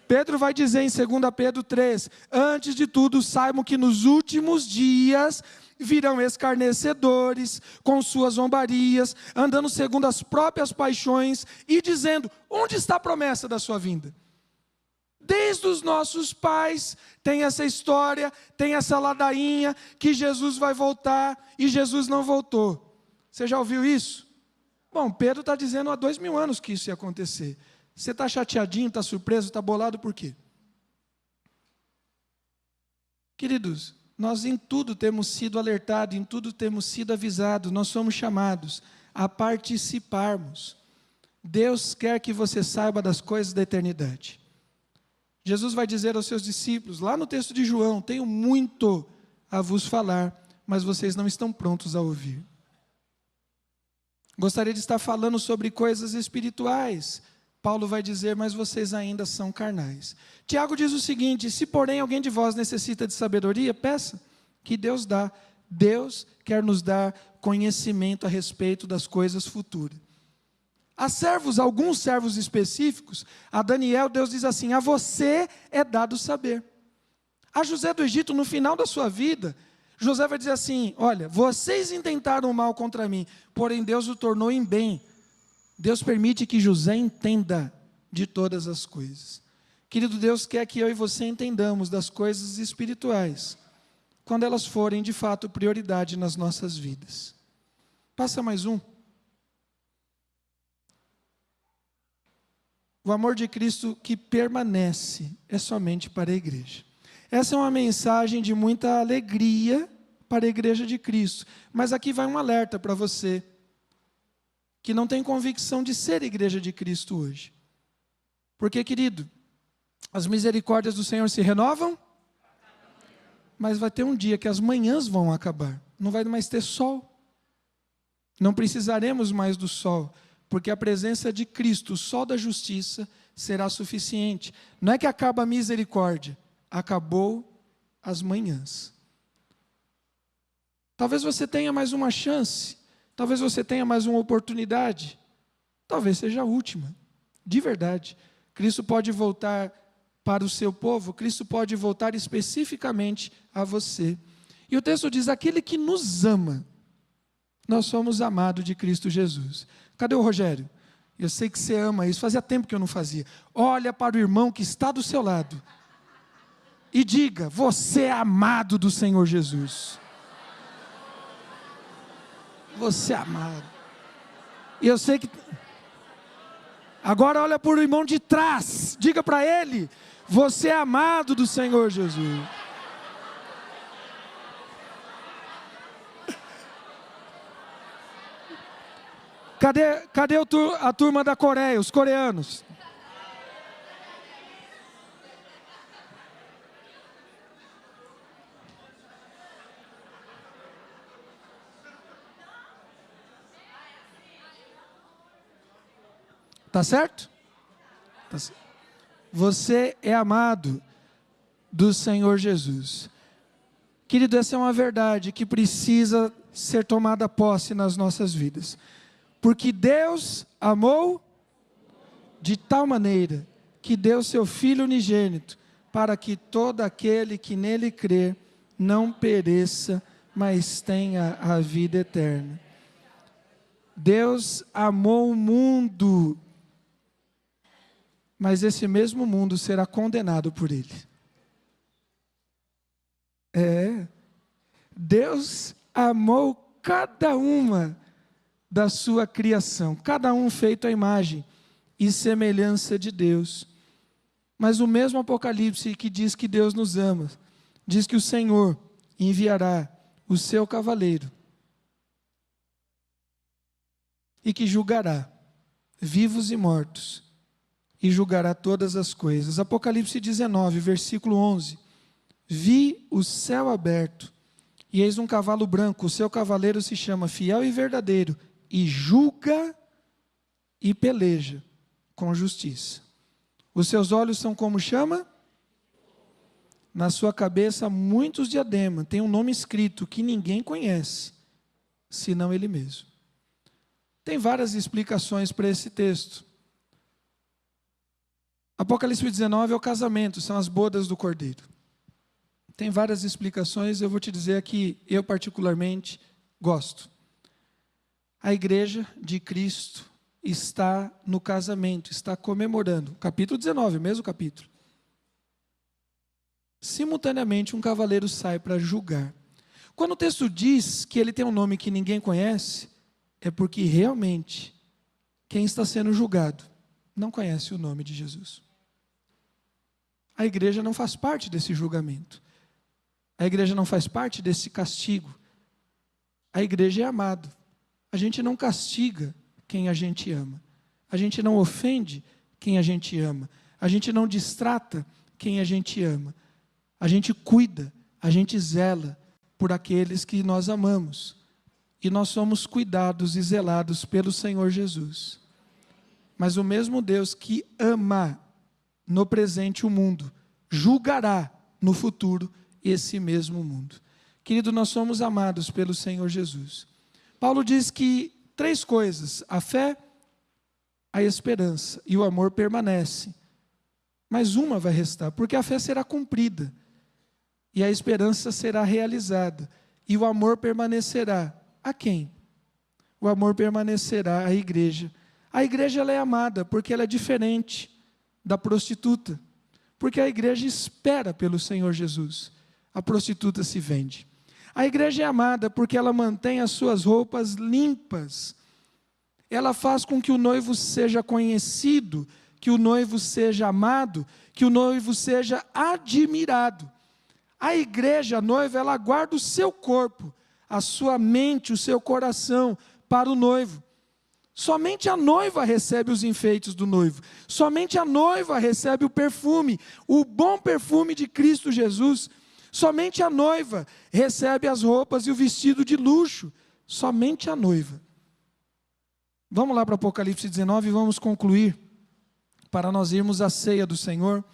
Pedro vai dizer em 2 Pedro 3, antes de tudo saibam que nos últimos dias virão escarnecedores, com suas zombarias, andando segundo as próprias paixões e dizendo, onde está a promessa da sua vinda? Desde os nossos pais tem essa história, tem essa ladainha, que Jesus vai voltar e Jesus não voltou. Você já ouviu isso? Bom, Pedro está dizendo há 2000 anos que isso ia acontecer. Você está chateadinho, está surpreso, está bolado por quê? Queridos, nós em tudo temos sido alertados, em tudo temos sido avisados, nós somos chamados a participarmos. Deus quer que você saiba das coisas da eternidade. Jesus vai dizer aos seus discípulos, lá no texto de João, tenho muito a vos falar, mas vocês não estão prontos a ouvir. Gostaria de estar falando sobre coisas espirituais. Paulo vai dizer, mas vocês ainda são carnais. Tiago diz o seguinte, se porém alguém de vós necessita de sabedoria, peça, que Deus dá. Deus quer nos dar conhecimento a respeito das coisas futuras. A servos, alguns servos específicos, a Daniel, Deus diz assim, a você é dado saber. A José do Egito, no final da sua vida, José vai dizer assim, olha, vocês intentaram o mal contra mim, porém Deus o tornou em bem. Deus permite que José entenda de todas as coisas. Querido, Deus quer que eu e você entendamos das coisas espirituais, quando elas forem de fato prioridade nas nossas vidas. Passa mais um. O amor de Cristo que permanece é somente para a igreja. Essa é uma mensagem de muita alegria para a igreja de Cristo. Mas aqui vai um alerta para você, que não tem convicção de ser igreja de Cristo hoje. Porque, querido, as misericórdias do Senhor se renovam, mas vai ter um dia que as manhãs vão acabar. Não vai mais ter sol. Não precisaremos mais do sol, porque a presença de Cristo, o sol da justiça, será suficiente. Não é que acaba a misericórdia, acabou as manhãs. Talvez você tenha mais uma chance, talvez você tenha mais uma oportunidade, talvez seja a última, de verdade. Cristo pode voltar para o seu povo, Cristo pode voltar especificamente a você. E o texto diz, aquele que nos ama, nós somos amados de Cristo Jesus. Cadê o Rogério? Eu sei que você ama isso, fazia tempo que eu não fazia. Olha para o irmão que está do seu lado e diga, você é amado do Senhor Jesus. Você é amado. E eu sei que... Agora olha para o irmão de trás, diga para ele, você é amado do Senhor Jesus. Cadê a turma da Coreia, os coreanos? Tá certo? Tá certo? Você é amado do Senhor Jesus. Querido, essa é uma verdade que precisa ser tomada posse nas nossas vidas. Porque Deus amou de tal maneira que deu seu Filho unigênito, para que todo aquele que nele crer não pereça, mas tenha a vida eterna. Deus amou o mundo, mas esse mesmo mundo será condenado por ele. Deus amou cada uma da sua criação, cada um feito à imagem e semelhança de Deus. Mas o mesmo Apocalipse que diz que Deus nos ama, diz que o Senhor enviará o seu cavaleiro e que julgará vivos e mortos e julgará todas as coisas. Apocalipse 19, versículo 11. Vi o céu aberto e eis um cavalo branco, o seu cavaleiro se chama Fiel e Verdadeiro, e julga e peleja com justiça. Os seus olhos são como chama? na sua cabeça muitos diademas, tem um nome escrito que ninguém conhece, senão ele mesmo. Tem várias explicações para esse texto. Apocalipse 19 é o casamento, são as bodas do Cordeiro. Tem várias explicações, eu vou te dizer aqui, eu particularmente gosto. A igreja de Cristo está no casamento, está comemorando. Capítulo 19, mesmo capítulo. Simultaneamente, um cavaleiro sai para julgar. Quando o texto diz que ele tem um nome que ninguém conhece, é porque realmente quem está sendo julgado não conhece o nome de Jesus. A igreja não faz parte desse julgamento. A igreja não faz parte desse castigo. A igreja é amada. A gente não castiga quem a gente ama. A gente não ofende quem a gente ama. A gente não distrata quem a gente ama. A gente cuida, a gente zela por aqueles que nós amamos. E nós somos cuidados e zelados pelo Senhor Jesus. Mas o mesmo Deus que ama no presente o mundo, julgará no futuro esse mesmo mundo. Querido, nós somos amados pelo Senhor Jesus. Paulo diz que 3 coisas: a fé, a esperança e o amor permanecem. Mas uma vai restar, porque a fé será cumprida, e a esperança será realizada, e o amor permanecerá. A quem? O amor permanecerá à igreja. A igreja ela é amada porque ela é diferente da prostituta, porque a igreja espera pelo Senhor Jesus. A prostituta se vende. A igreja é amada porque ela mantém as suas roupas limpas. Ela faz com que o noivo seja conhecido, que o noivo seja amado, que o noivo seja admirado. A igreja, a noiva, ela guarda o seu corpo, a sua mente, o seu coração para o noivo. Somente a noiva recebe os enfeites do noivo. Somente a noiva recebe o bom perfume de Cristo Jesus. Somente a noiva recebe as roupas e o vestido de luxo. Somente a noiva. Vamos lá para Apocalipse 19 e vamos concluir, para nós irmos à ceia do Senhor.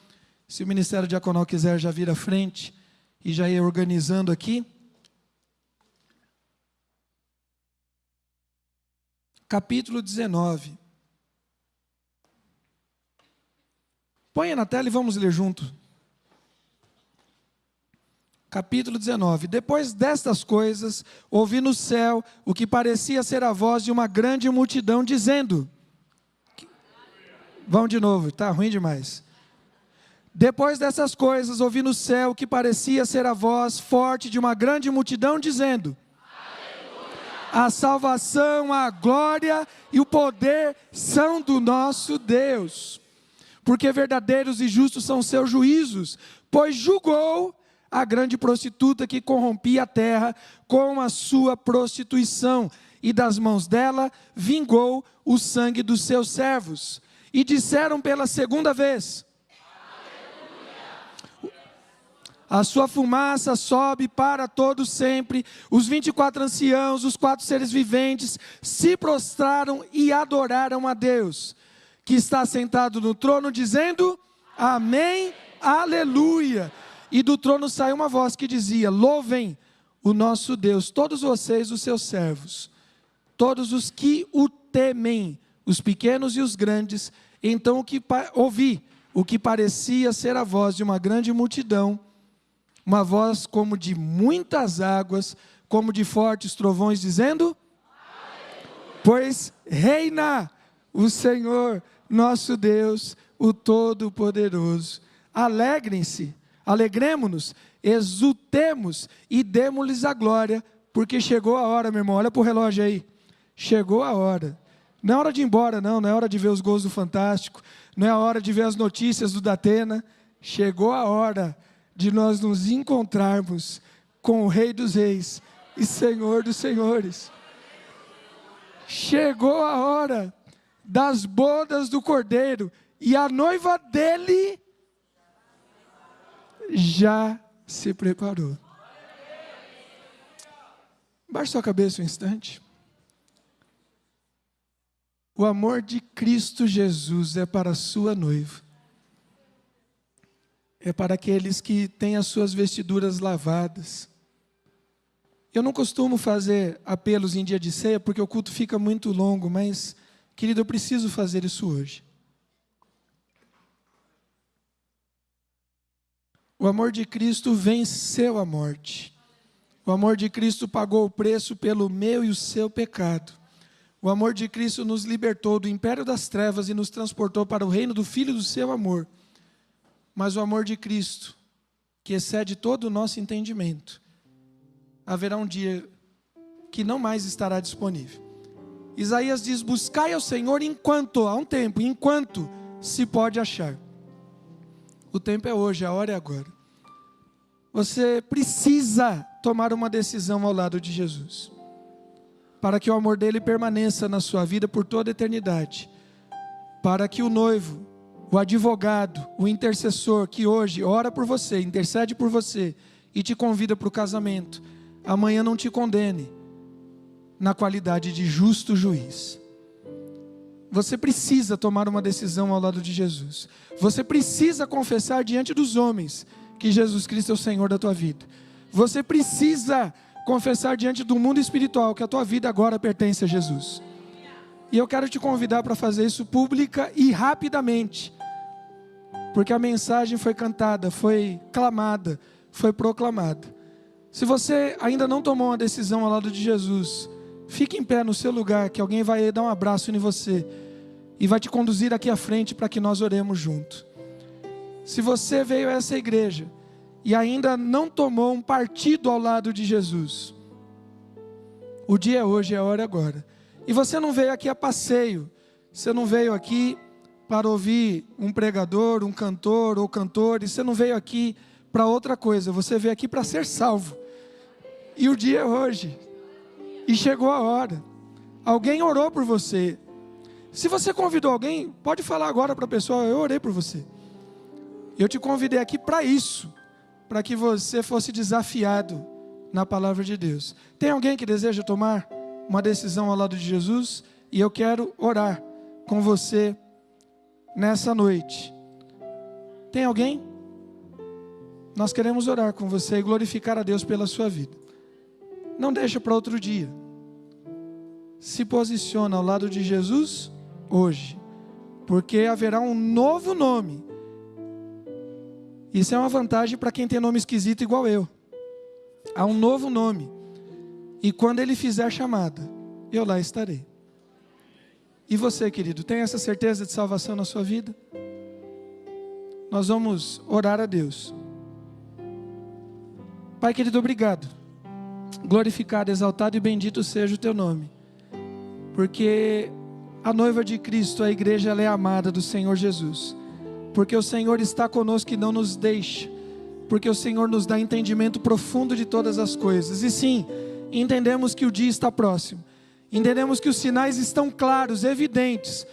Se o Ministério Diaconal quiser já vir à frente e já ir organizando aqui. Capítulo 19. Ponha na tela e vamos ler junto. Capítulo 19. Depois destas coisas, ouvi no céu o que parecia ser a voz de uma grande multidão, dizendo... Vamos de novo, está ruim demais. Depois dessas coisas, ouvi no céu o que parecia ser a voz forte de uma grande multidão, dizendo... A salvação, a glória e o poder são do nosso Deus. Porque verdadeiros e justos são seus juízos, pois julgou a grande prostituta que corrompia a terra com a sua prostituição, e das mãos dela vingou o sangue dos seus servos. E disseram pela segunda vez: a sua fumaça sobe para todo sempre. Os 24 anciãos, os 4 seres viventes, se prostraram e adoraram a Deus, que está sentado no trono, dizendo: Amém, aleluia. E do trono saiu uma voz que dizia: Louvem o nosso Deus, todos vocês, os seus servos, todos os que o temem, os pequenos e os grandes. Então ouvi o que parecia ser a voz de uma grande multidão, uma voz como de muitas águas, como de fortes trovões, dizendo: Aleluia. Pois reina o Senhor nosso Deus, o Todo-Poderoso. Alegrem-se, alegremo-nos, exultemos e demos-lhes a glória, porque chegou a hora, meu irmão. Olha para o relógio aí. Chegou a hora. Não é hora de ir embora, não é hora de ver os gols do Fantástico, não é a hora de ver as notícias do Datena. Chegou a hora de nós nos encontrarmos com o Rei dos Reis e Senhor dos Senhores. Chegou a hora das bodas do Cordeiro, e a noiva dele já se preparou. Baixe sua cabeça um instante. O amor de Cristo Jesus é para a sua noiva. é para aqueles que têm as suas vestiduras lavadas. Eu não costumo fazer apelos em dia de ceia, porque o culto fica muito longo, mas, querido, eu preciso fazer isso hoje. O amor de Cristo venceu a morte. O amor de Cristo pagou o preço pelo meu e o seu pecado. O amor de Cristo nos libertou do império das trevas e nos transportou para o reino do Filho do seu amor. Mas o amor de Cristo, que excede todo o nosso entendimento, haverá um dia que não mais estará disponível. Isaías diz: buscai ao Senhor enquanto, há um tempo, enquanto se pode achar. O tempo é hoje, a hora é agora. Você precisa tomar uma decisão ao lado de Jesus, para que o amor dele permaneça na sua vida por toda a eternidade, para que o noivo, o advogado, o intercessor que hoje ora por você, intercede por você e te convida para o casamento, amanhã não te condene na qualidade de justo juiz. Você precisa tomar uma decisão ao lado de Jesus. Você precisa confessar diante dos homens que Jesus Cristo é o Senhor da tua vida. Você precisa confessar diante do mundo espiritual que a tua vida agora pertence a Jesus. E eu quero te convidar para fazer isso pública e rapidamente, porque a mensagem foi cantada, foi clamada, foi proclamada. Se você ainda não tomou uma decisão ao lado de Jesus, fique em pé no seu lugar, que alguém vai dar um abraço em você e vai te conduzir aqui à frente para que nós oremos junto. Se você veio a essa igreja e ainda não tomou um partido ao lado de Jesus, o dia é hoje, é a hora agora. E você não veio aqui a passeio, você não veio aqui para ouvir um pregador, um cantor ou cantores, você não veio aqui para outra coisa, você veio aqui para ser salvo. E o dia é hoje. E chegou a hora. Alguém orou por você. Se você convidou alguém, pode falar agora para a pessoa: eu orei por você. Eu te convidei aqui para isso, para que você fosse desafiado na palavra de Deus. Tem alguém que deseja tomar uma decisão ao lado de Jesus? E eu quero orar com você nessa noite. Tem alguém? Nós queremos orar com você e glorificar a Deus pela sua vida. Não deixa para outro dia. Se posiciona ao lado de Jesus hoje, porque haverá um novo nome. Isso é uma vantagem para quem tem nome esquisito igual eu. Há um novo nome, e quando ele fizer chamada, eu lá estarei. E você, querido, tem essa certeza de salvação na sua vida? Nós vamos orar a Deus. Pai querido, obrigado. Glorificado, exaltado e bendito seja o teu nome, porque a noiva de Cristo, a igreja, ela é amada do Senhor Jesus, porque o Senhor está conosco e não nos deixa, porque o Senhor nos dá entendimento profundo de todas as coisas. E sim, entendemos que o dia está próximo, entendemos que os sinais estão claros, evidentes.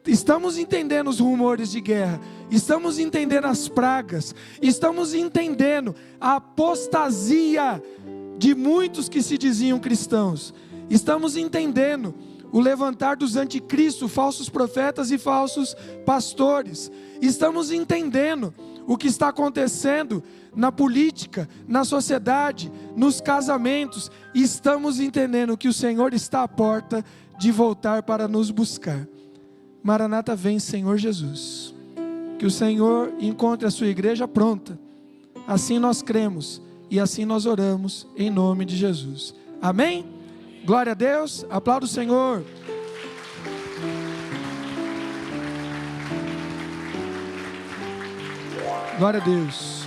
Estamos entendendo os rumores de guerra, estamos entendendo as pragas, estamos entendendo a apostasia de muitos que se diziam cristãos, estamos entendendo o levantar dos anticristos, falsos profetas e falsos pastores, estamos entendendo o que está acontecendo na política, na sociedade, nos casamentos, e estamos entendendo que o Senhor está à porta de voltar para nos buscar. Maranata, vem, Senhor Jesus. Que o Senhor encontre a sua igreja pronta. Assim nós cremos e assim nós oramos em nome de Jesus. Amém? Glória a Deus. Aplauda o Senhor. Glória a Deus.